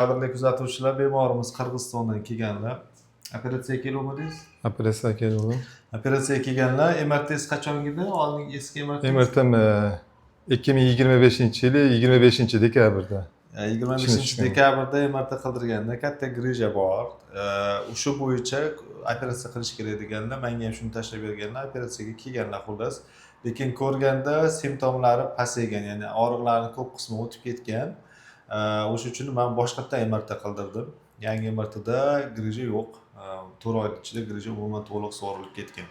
Qadrli kuzatuvchilar, bemorimiz Qirg'izistondan kelganlar. Operatsiyaga keluvdingiz? Operatsiya keldim. Operatsiyaga kelganlar. MRTs qachongida? Oldingi eski MRT? MRTim 2025 yili 25 dekabrda. 25 dekabrda MRT qildirganda katta grija bor. O'sha bo'yicha operatsiya qilish kerak deganlar, menga ham shuni tashlab berganlar, operatsiyaga kelganlar xullas. Lekin ko'rganda simptomlari pasaygan, ya'ni og'riqlarning ko'p qismi o'tib ketgan. O'sha uchun men boshqatdan MRT qildirdim. Yangi MRTda grija yo'q. 4 oy ichida grija umuman to'liq sug'urilib ketgan.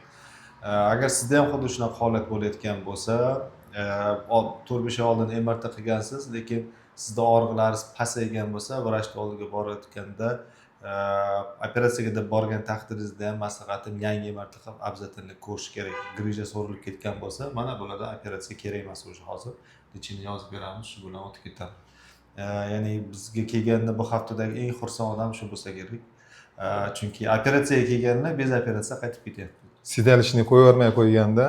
Agar sizda ham xuddi shunaqa holat bo'layotgan bo'lsa, 4-5 oy oldin MRT qilgansiz, lekin sizda og'riqlaringiz pasaygan bo'lsa, vrachni oldiga borayotganda operatsiyaga deb borgan taqdiringizda ham maslahatim yangi MRT qilib обязательно ko'rish kerak. Grija so'rilib ketgan bo'lsa, mana bularda operatsiya kerak emas o'sha hozir. Lechini yozib beramiz, shu bilan o'tib ketadi. Ya'ni bizga kelganda bu haftadagi eng xursand odam shu bo'lsa kerak. Chunki operatsiyaga kelganda bez operatsiya qaytib ketyapti. Sidalishni qo'yvermay qo'yganda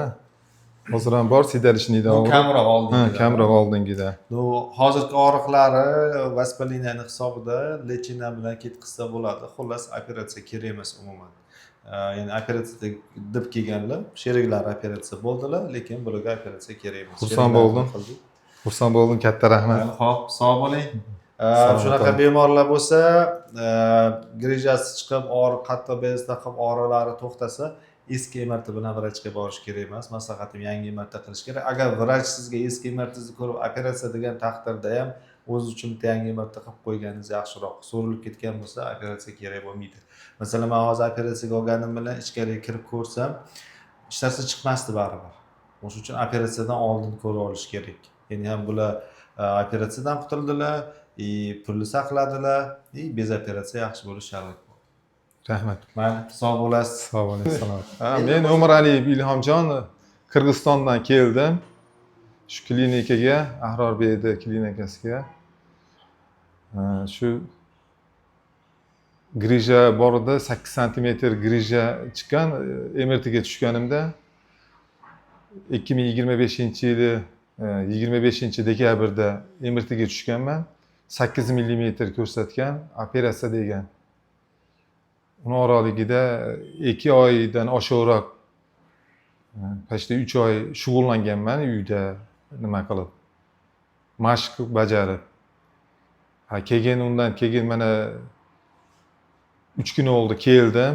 hozir ham bor sidalishnikda. Bu kamroq oldingida. Kamroq oldingida. Bu hozirgi og'riqlari vaspaliniyani hisobida lechina bilan ketqizsa bo'ladi. Xullas operatsiya kerak emas umuman. Ya'ni operatsiya deb kelganlar, sheriklari operatsiya bo'ldilar, lekin bularga operatsiya kerak emas. Xursand bo'ldim. Xursand bo'ldim, katta rahmat. Xo'p, sog' bo'ling. Shunaqa bemorlar bo'lsa, grijasi chiqib, qattiq bez taqib og'riqlari to'xtasa, eski MRT bilan vrachga borish kerak emas. Maslahatim yangi MRT qilish kerak. Agar vrach sizga eski MRTni ko'rib operatsiya degan taqdirda ham o'z uchun yangi MRT qilib qo'yganingiz yaxshiroq. So'rilib ketgan bo'lsa, operatsiya kerak bo'lmaydi. Masalan, men hozir operatsiyaga olganim bilan ichkariga kirib ko'rsam, hech narsa chiqmasdi baribir. O'shuning uchun operatsiyadan oldin ko'rib olish kerak. Ya'ni ham bular operatsiyadan qutuldilar, pulni saqladilar, bez operatsiya yaxshi bo'lish sharoit bor. Rahmat. Mayli, sog' bo'lasiz. Sog' bo'ling, salomat. Men Umaraliyev Ilhomjon Qirg'izistondan keldim. Shu klinikaga, Ahrorbeyda klinikasiga. Shu grija bor edi, 8 sm grija chiqqan. MRTga tushganimda 2025-yili 25 dekabrda MRTga tushganman. 8 mm ko'rsatgan, operatsiya degan. Uni oraligida 2 oydan oshiqroq, почти 3 oy shug'ullanganman uyda nima qilib, mashq bajarib. Undan keyin mana 3 kun oldi keldim.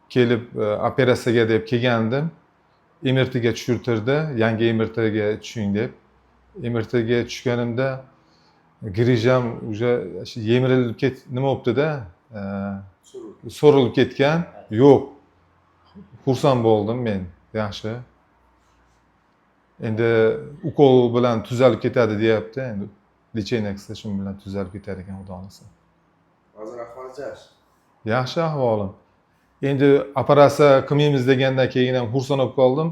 Kelib operatsiyaga deb kelgandim. MRTga tushirtirdi, yangi MRTga tushing deb. MRTga tushganimda grijam уже yemirilib nima bo'libdi-da, so'rilib ketgan. Yo'q. Xursand bo'ldim men, yaxshi. Endi ukol bilan tuzalib ketadi deyapti. Endi lecheniya qilsa shu bilan tuzalib ketar ekan, xudo xolasa. Hozir ahvolingiz yaxshi? Yaxshi ahvolim. Endi operatsiya qilmaymiz degandan keyin ham xursand bo'lib qoldim.